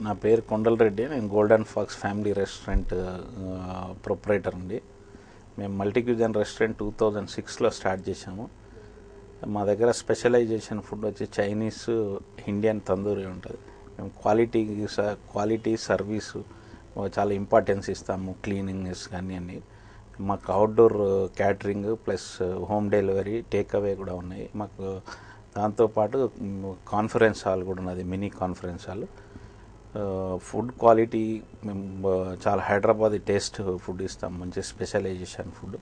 నా పేరు కొండలరెడ్డి. నేను golden fox family restaurant proprietor అండి. మేము మల్టీ క్యూజన్ రెస్టారెంట్ 2006లో స్టార్ట్ చేశాము. మా దగ్గర స్పెషలైజేషన్ ఫుడ్ వచ్చి చైనీస్, ఇండియన్ తందూరి ఉంటుంది. మేము క్వాలిటీ సర్వీసు చాలా ఇంపార్టెన్స్ ఇస్తాము. క్లీనింగ్స్ కానీ అన్నీ. మాకు outdoor catering plus home delivery, take away కూడా ఉన్నాయి. మాకు దాంతోపాటు కాన్ఫరెన్స్ హాల్ కూడా ఉన్నది, mini conference hall. Food quality మేము చాలా హైదరాబాద్ టేస్ట్ ఫుడ్ ఇస్తాం, మంచి స్పెషలైజేషన్ ఫుడ్.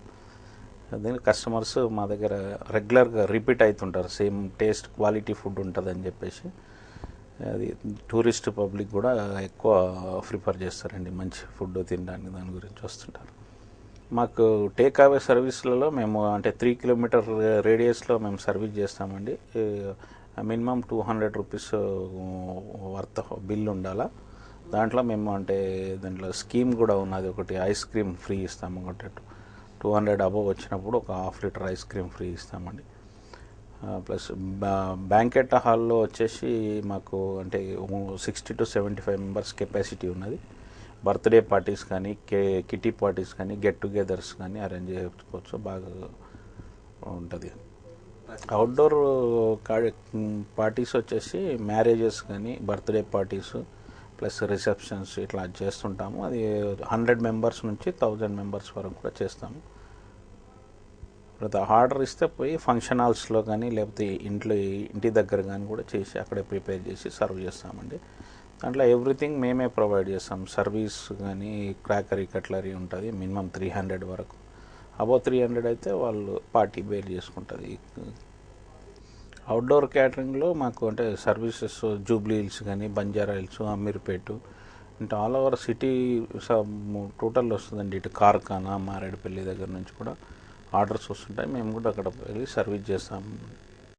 దీనికి కస్టమర్స్ మా దగ్గర రెగ్యులర్గా రిపీట్ అవుతుంటారు. సేమ్ టేస్ట్ క్వాలిటీ ఫుడ్ ఉంటుందని చెప్పేసి అది టూరిస్ట్ పబ్లిక్ కూడా ఎక్కువ ప్రిఫర్ చేస్తారండి. మంచి ఫుడ్ తినడానికి దాని గురించి వస్తుంటారు. మాకు టేక్ అవే సర్వీస్లలో మేము అంటే 3 కిలోమీటర్ రేడియస్లో మేము సర్వీస్ చేస్తామండి. మినిమం 200 రూపీస్ వర్త్ బిల్ ఉండాలా. దాంట్లో మేము అంటే దాంట్లో స్కీమ్ కూడా ఉన్నది. ఒకటి ఐస్ క్రీమ్ ఫ్రీ ఇస్తాము. ఒకటి 200 అబవ్ వచ్చినప్పుడు ఒక ½ లీటర్ ఐస్ క్రీమ్ ఫ్రీ ఇస్తామండి. ప్లస్ బ్యాంకెట్ హాల్లో వచ్చేసి మాకు అంటే 60 to 75 మెంబర్స్ కెపాసిటీ ఉన్నది. బర్త్డే పార్టీస్ కానీ, కిటీ పార్టీస్ కానీ, గెట్ టుగెదర్స్ కానీ అరేంజ్ చేసుకోవచ్చు, బాగా ఉంటుంది. అవుట్డోర్ పార్టీస్ వచ్చేసి మ్యారేజెస్ కానీ, బర్త్డే పార్టీస్ ప్లస్ రిసెప్షన్స్ ఇట్లా చేస్తుంటాము. అది 100 మెంబర్స్ నుంచి 1000 మెంబర్స్ వరకు కూడా చేస్తాము. ఆర్డర్ ఇస్తే పోయి ఫంక్షన్ హాల్స్లో కానీ లేకపోతే ఇంటి దగ్గర కానీ కూడా చేసి అక్కడే ప్రిపేర్ చేసి సర్వ్ చేస్తామండి. దాంట్లో ఎవ్రీథింగ్ మేమే ప్రొవైడ్ చేస్తాం. సర్వీస్ కానీ, క్రాకరీ, కట్లరీ ఉంటుంది. మినిమం 300 వరకు. అబౌవ్ 300 అయితే వాళ్ళు పార్టీ బేర్ చేసుకుంటుంది. అవుట్డోర్ క్యాటరింగ్లో మాకు అంటే సర్వీసెస్ జూబ్లీ హిల్స్ కానీ, బంజారా హిల్స్, అమీర్పేట అంటే ఆల్ ఓవర్ సిటీ టోటల్ వస్తుందండి. ఇటు కార్ఖానా, మారేడుపల్లి దగ్గర నుంచి కూడా ఆర్డర్స్ వస్తుంటాయి. మేము కూడా అక్కడ వెళ్ళి సర్వీస్ చేస్తాము.